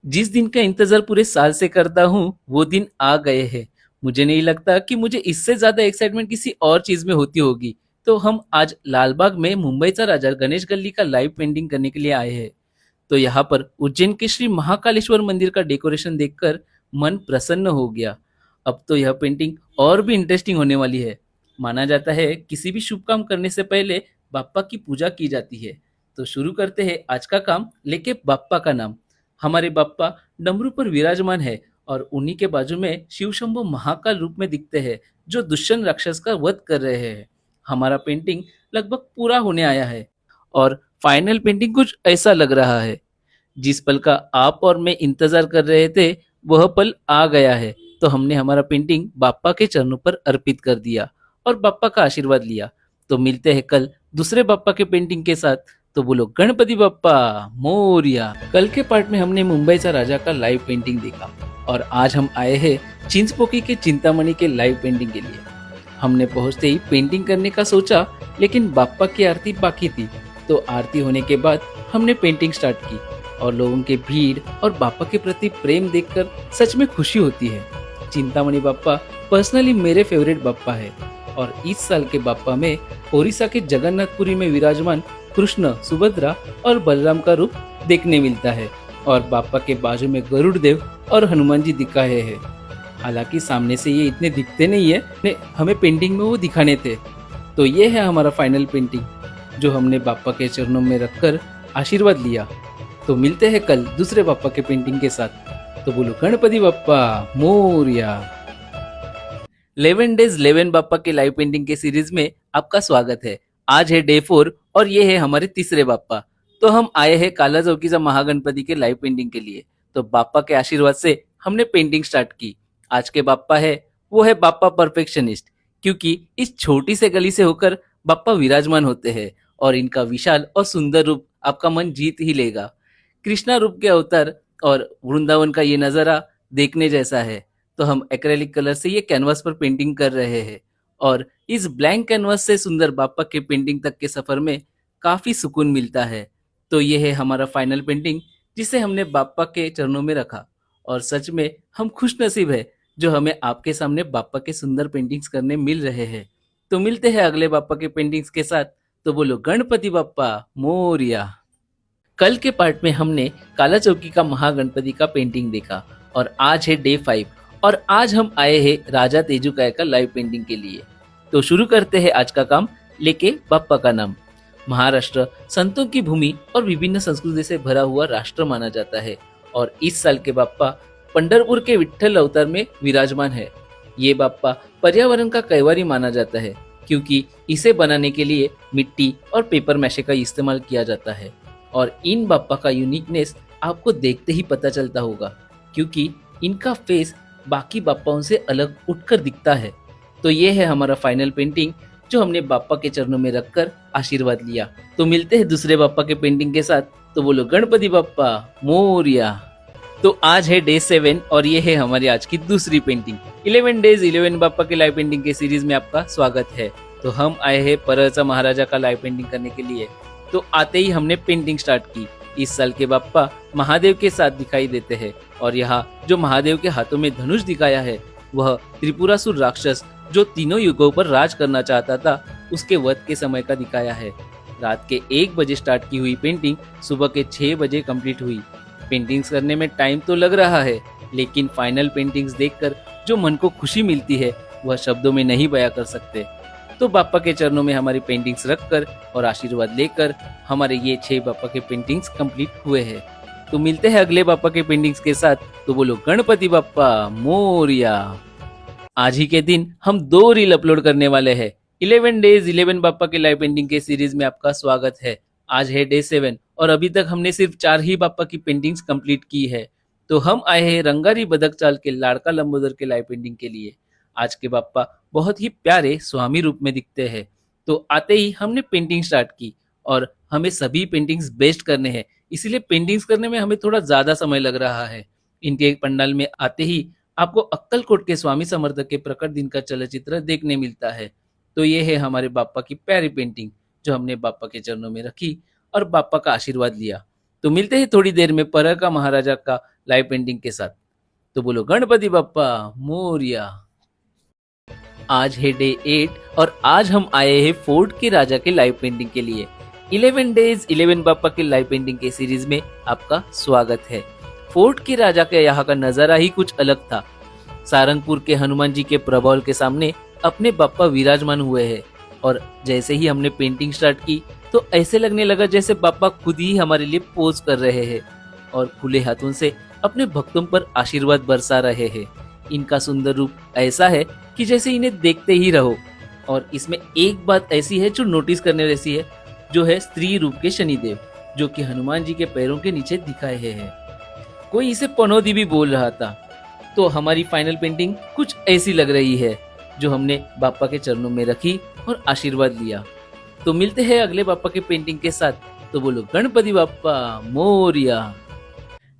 जिस दिन का इंतजार पूरे साल से करता हूँ, वो दिन आ गए हैं। मुझे नहीं लगता कि मुझे इससे ज्यादा एक्साइटमेंट किसी और चीज में होती होगी। तो हम आज लालबाग में मुंबईचा राजा गणेश गल्ली का लाइव पेंटिंग करने के लिए आए हैं। तो यहाँ पर उज्जैन के श्री महाकालेश्वर मंदिर का डेकोरेशन देखकर मन प्रसन्न हो गया। अब तो यह पेंटिंग और भी इंटरेस्टिंग होने वाली है। माना जाता है किसी भी शुभ काम करने से पहले बाप्पा की पूजा की जाती है। तो शुरू करते हैं आज का काम लेके बाप्पा का नाम। हमारे बाप्पा डमरू पर विराजमान है और उन्हीं के बाजू में शिव शंभु महाकाल रूप में दिखते हैं, जो दुष्यंत राक्षस का वध कर रहे हैं। हमारा पेंटिंग लगभग पूरा होने आया है और फाइनल पेंटिंग कुछ ऐसा लग रहा है। जिस पल का आप और मैं इंतजार कर रहे थे, वह पल आ गया है। तो हमने हमारा पेंटिंग बाप्पा के चरणों पर अर्पित कर दिया और बाप्पा का आशीर्वाद लिया। तो मिलते हैं कल दूसरे बाप्पा के पेंटिंग के साथ। तो बोलो गणपति बप्पा मोरिया। कल के पार्ट में हमने मुंबईचा राजा का लाइव पेंटिंग देखा और आज हम आए हैं चिंचपोकी के चिंतामणि के लाइव पेंटिंग के लिए। हमने पहुंचते ही पेंटिंग करने का सोचा, लेकिन बाप्पा की आरती बाकी थी। तो आरती होने के बाद हमने पेंटिंग स्टार्ट की और लोगों के भीड़ और बाप्पा के प्रति प्रेम देखकर सच में खुशी होती है। चिंतामणि बाप्पा पर्सनली मेरे फेवरेट बाप्पा है और इस साल के बाप्पा में ओडिशा के जगन्नाथपुरी में विराजमान कृष्ण, सुभद्रा और बलराम का रूप देखने मिलता है और बाप्पा के बाजू में गरुड़ देव और हनुमान जी दिखाए हैं। हालांकि सामने से ये इतने दिखते नहीं है, हमें पेंटिंग में वो दिखाने थे। तो ये है हमारा फाइनल पेंटिंग जो हमने बाप्पा के चरणों में रखकर आशीर्वाद लिया। तो मिलते हैं कल दूसरे बाप्पा के पेंटिंग के साथ। तो बोलो गणपति बाप्पा मोरिया। 11 डेज 11 बाप्पा के लाइव पेंटिंग के सीरीज में आपका स्वागत है। आज है डे 4 और ये है हमारे तीसरे बाप्पा। तो हम आए हैं काला चौकीचा महागणपति के लाइव पेंटिंग के लिए। तो बाप्पा के आशीर्वाद से हमने पेंटिंग स्टार्ट की। आज के बाप्पा है वो है बाप्पा परफेक्शनिस्ट, क्योंकि इस छोटी से गली से होकर बाप्पा विराजमान होते हैं और इनका विशाल और सुंदर रूप आपका मन जीत ही लेगा। कृष्णा रूप के अवतार और वृंदावन का ये नज़ारा देखने जैसा है। तो हम एक्रेलिक कलर से ये कैनवास पर पेंटिंग कर रहे हैं और इस ब्लैंक कैनवास से सुंदर बाप्पा के पेंटिंग तक के सफर में काफी सुकून मिलता है। तो ये है हमारा फाइनल पेंटिंग जिसे हमने बाप्पा के चरणों में रखा और सच में हम खुश नसीब है जो हमें आपके सामने बाप्पा के सुंदर पेंटिंग्स करने मिल रहे हैं। तो मिलते हैं अगले बाप्पा के पेंटिंग्स के साथ। तो बोलो गणपति बाप्पा मोरिया। कल के पार्ट में हमने काला चौकी का महागणपति का पेंटिंग देखा और आज है डे 5 और आज हम आए हैं राजा तेजुकाय का लाइव पेंटिंग के लिए। तो शुरू करते हैं आज का काम लेके बाप्पा का नाम। महाराष्ट्र संतों की भूमि और विभिन्न संस्कृति से भरा हुआ राष्ट्र माना जाता है और इस साल के बाप्पा पंढरपुर के विठ्ठल अवतार में विराजमान है। ये बाप्पा पर्यावरण का कैवारी माना जाता है, क्योंकि इसे बनाने के लिए मिट्टी और पेपर मैशे का इस्तेमाल किया जाता है और इन बाप्पा का यूनिकनेस आपको देखते ही पता चलता होगा, क्योंकि इनका फेस बाकी बाप्पाओं से अलग उठकर दिखता है। तो ये है हमारा फाइनल पेंटिंग जो हमने बाप्पा के चरणों में रखकर आशीर्वाद लिया। तो मिलते हैं दूसरे बाप्पा के पेंटिंग के साथ। तो बोलो गणपति बाप्पा मोरिया। तो आज है डे 7 और ये है हमारी आज की दूसरी पेंटिंग। 11 डेज 11 बाप्पा के लाइव पेंटिंग के सीरीज में आपका स्वागत है। तो हम आए हैं परळचा महाराजा का लाइव पेंटिंग करने के लिए। तो आते ही हमने पेंटिंग स्टार्ट की। इस साल के बाप्पा महादेव के साथ दिखाई देते हैं और यहाँ जो महादेव के हाथों में धनुष दिखाया है वह त्रिपुरासुर राक्षस जो तीनों युगों पर राज करना चाहता था, उसके वध के समय का दिखाया है। रात के 1 बजे स्टार्ट की हुई पेंटिंग सुबह के 6 बजे कंप्लीट हुई। पेंटिंग्स करने में टाइम तो लग रहा है, लेकिन फाइनल पेंटिंग्स देखकर जो मन को खुशी मिलती है वह शब्दों में नहीं बयां कर सकते। तो बाप्पा के चरणों में हमारी पेंटिंग्स रखकर और आशीर्वाद लेकर हमारे ये 6 बाप्पा के पेंटिंग्स कंप्लीट हुए हैं। तो मिलते हैं अगले बाप्पा के पेंटिंग्स के साथ। तो बोलो गणपति बाप्पा मोरिया। आज ही के दिन हम 2 रील अपलोड करने वाले हैं। 11 डेज 11 बाप्पा के लाइव पेंटिंग के सीरीज में आपका स्वागत है। आज है डे 7 और अभी तक हमने सिर्फ 4 ही बाप्पा की पेंटिंग्स कंप्लीट की है। तो हम आए हैं रंगारी बदक चाल के लाड़का लंबोदर के लाइव पेंटिंग के लिए। आज के बाप्पा बहुत ही प्यारे स्वामी रूप में दिखते हैं। तो आते ही हमने पेंटिंग स्टार्ट की और हमें सभी पेंटिंग्स बेस्ट करने हैं, इसीलिए पेंटिंग्स करने में हमें थोड़ा ज्यादा समय लग रहा है। इनके पंडाल में आते ही आपको अक्कलकोट के स्वामी समर्थ के प्रकट दिन का चलचित्र देखने मिलता है। तो ये है हमारे बाप्पा की प्यारी पेंटिंग जो हमने बाप्पा के चरणों में रखी और बाप्पा का आशीर्वाद लिया। तो मिलते हैं थोड़ी देर में परळ का महाराजा का लाइव पेंटिंग के साथ। तो बोलो गणपति बप्पा मोरिया। आज है डे 8 और आज हम आए हैं फोर्ट के राजा के लाइव पेंटिंग के लिए। 11 डेज 11 बापा के लाइव पेंटिंग के सीरीज में आपका स्वागत है। फोर्ट के राजा के यहाँ का नजारा ही कुछ अलग था। सारंगपुर के हनुमान जी के प्रभावल के सामने अपने बापा विराजमान हुए हैं और जैसे ही हमने पेंटिंग स्टार्ट की तो ऐसे लगने लगा जैसे बापा खुद ही हमारे लिए पोज कर रहे हैं और खुले हाथों से अपने भक्तों पर आशीर्वाद बरसा रहे हैं। इनका सुंदर रूप ऐसा है कि जैसे इन्हें देखते ही रहो। और इसमें एक बात ऐसी है जो नोटिस करने जैसी है, जो है स्त्री रूप के शनिदेव, जो कि हनुमान जी के पैरों के नीचे दिखाए हैं। कोई इसे पनौती भी बोल रहा था। तो हमारी फाइनल पेंटिंग कुछ ऐसी लग रही है, जो हमने बापा के चरणों में रखी और आशीर्वाद लिया। तो मिलते हैं अगले बापा के पेंटिंग के साथ। तो बोलो गणपति बापा मोरिया।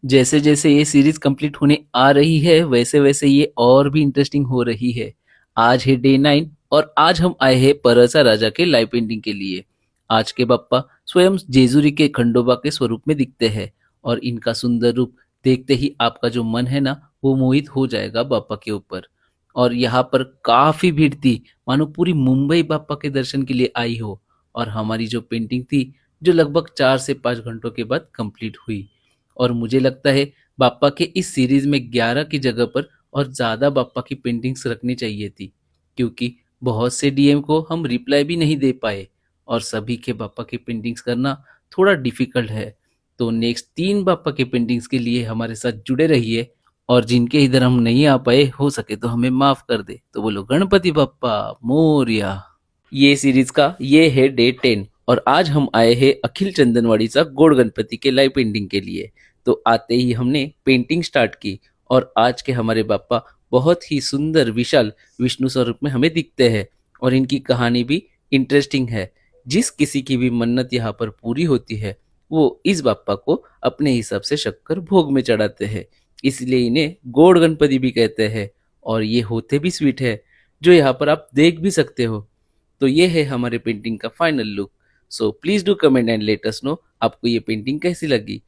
जैसे जैसे ये सीरीज कंप्लीट होने आ रही है वैसे वैसे ये और भी इंटरेस्टिंग हो रही है। आज है डे 9 और आज हम आए हैं परसा राजा के लाइव पेंटिंग के लिए। आज के बाप्पा स्वयं जेजुरी के खंडोबा के स्वरूप में दिखते हैं और इनका सुंदर रूप देखते ही आपका जो मन है ना वो मोहित हो जाएगा बाप्पा के ऊपर। और यहाँ पर काफी भीड़ थी, मानो पूरी मुंबई बाप्पा के दर्शन के लिए आई हो। और हमारी जो पेंटिंग थी जो लगभग 4 से 5 घंटों के बाद कंप्लीट हुई। और मुझे लगता है बाप्पा के इस सीरीज में 11 की जगह पर और ज़्यादा बाप्पा की पेंटिंग्स रखनी चाहिए थी, क्योंकि बहुत से डीएम को हम रिप्लाई भी नहीं दे पाए और सभी के बाप्पा की पेंटिंग्स करना थोड़ा डिफिकल्ट है। तो नेक्स्ट 3 बाप्पा के पेंटिंग्स के लिए हमारे साथ जुड़े रहिए और जिनके इधर हम नहीं आ पाए हो सके तो हमें माफ कर दे। तो बोलो गणपति बाप्पा मोरिया। ये सीरीज का ये है डे 10 और आज हम आए हैं अखिल चंदनवाड़ी सा गोड गणपति के लाइव पेंटिंग के लिए। तो आते ही हमने पेंटिंग स्टार्ट की और आज के हमारे बाप्पा बहुत ही सुंदर विशाल विष्णु स्वरूप में हमें दिखते हैं और इनकी कहानी भी इंटरेस्टिंग है। जिस किसी की भी मन्नत यहाँ पर पूरी होती है वो इस बाप्पा को अपने हिसाब से शक्कर भोग में चढ़ाते हैं, इसलिए इन्हें गोड गणपति भी कहते हैं। और ये होते भी स्वीट है, जो यहाँ पर आप देख भी सकते हो। तो ये है हमारे पेंटिंग का final look. So please do comment and let us know आपको ये पेंटिंग कैसी लगी।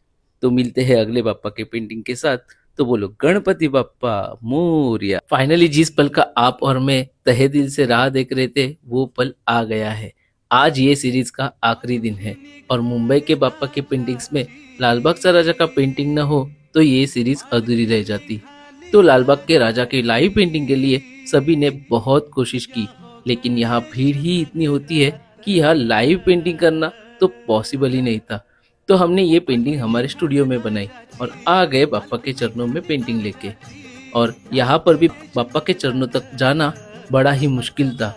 तो मिलते हैं अगले बाप्पा के पेंटिंग के साथ। तो बोलो गणपति बाप्पा मोरिया। फाइनली जिस पल का आप और मैं तहे दिल से राह देख रहे थे वो पल आ गया है। आज ये सीरीज का आखिरी दिन है और मुंबई के बाप्पा के पेंटिंग्स में लालबाग सा राजा का पेंटिंग न हो तो ये सीरीज अधूरी रह जाती। तो लालबाग के राजा की लाइव पेंटिंग के लिए सभी ने बहुत कोशिश की, लेकिन यहाँ भीड़ ही इतनी होती है कि यहाँ लाइव पेंटिंग करना तो पॉसिबल ही नहीं था। तो हमने ये पेंटिंग हमारे स्टूडियो में बनाई और आ गए बाप्पा के चरणों में पेंटिंग लेके। और यहाँ पर भी बाप्पा के चरणों तक जाना बड़ा ही मुश्किल था।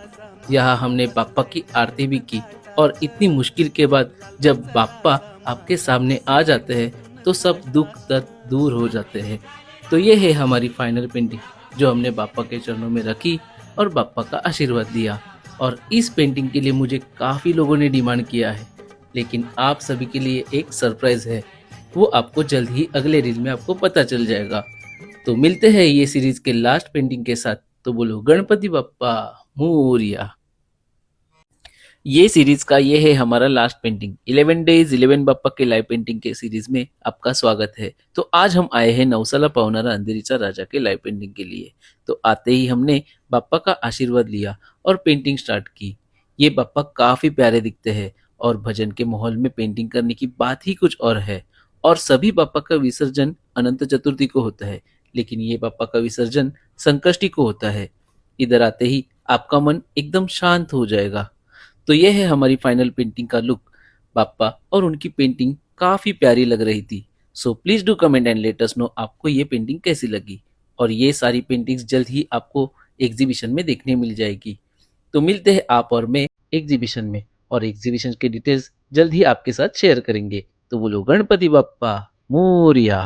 यहाँ हमने बाप्पा की आरती भी की और इतनी मुश्किल के बाद जब बाप्पा आपके सामने आ जाते हैं तो सब दुख दर्द दूर हो जाते हैं। तो ये है हमारी फाइनल पेंटिंग जो हमने बाप्पा के चरणों में रखी और बाप्पा का आशीर्वाद लिया। और इस पेंटिंग के लिए मुझे काफ़ी लोगों ने डिमांड किया है, लेकिन आप सभी के लिए एक सरप्राइज है, वो आपको जल्द ही अगले रील में आपको पता चल जाएगा। तो मिलते हैं ये सीरीज के लास्ट पेंटिंग के साथ। तो बोलो गणपति बप्पा मोरिया। ये सीरीज का ये है हमारा लास्ट पेंटिंग। 11 डेज 11 बाप्पा के लाइव पेंटिंग के सीरीज में आपका स्वागत है। तो आज हम आए हैं नवसाला पावनारा अंधेरीचा राजा के लाइव पेंटिंग के लिए। तो आते ही हमने बाप्पा का आशीर्वाद लिया और पेंटिंग स्टार्ट की। ये बाप्पा काफी प्यारे दिखते हैं और भजन के माहौल में पेंटिंग करने की बात ही कुछ और है। और सभी बाप्पा का विसर्जन अनंत चतुर्थी को होता है, लेकिन ये बाप्पा का विसर्जन संकष्टी को होता है। इधर आते ही आपका मन एकदम शांत हो जाएगा। तो ये है हमारी फाइनल पेंटिंग का लुक। बाप्पा और उनकी पेंटिंग काफी प्यारी लग रही थी। So please do comment and let us know आपको ये पेंटिंग कैसी लगी। और ये सारी पेंटिंग्स जल्द ही आपको एग्जीबिशन में देखने मिल जाएगी। तो मिलते हैं आप और मैं एग्जीबिशन में, और एग्जीबिशन के डिटेल्स जल्द ही आपके साथ शेयर करेंगे। तो बोलो गणपति बाप्पा मोरिया।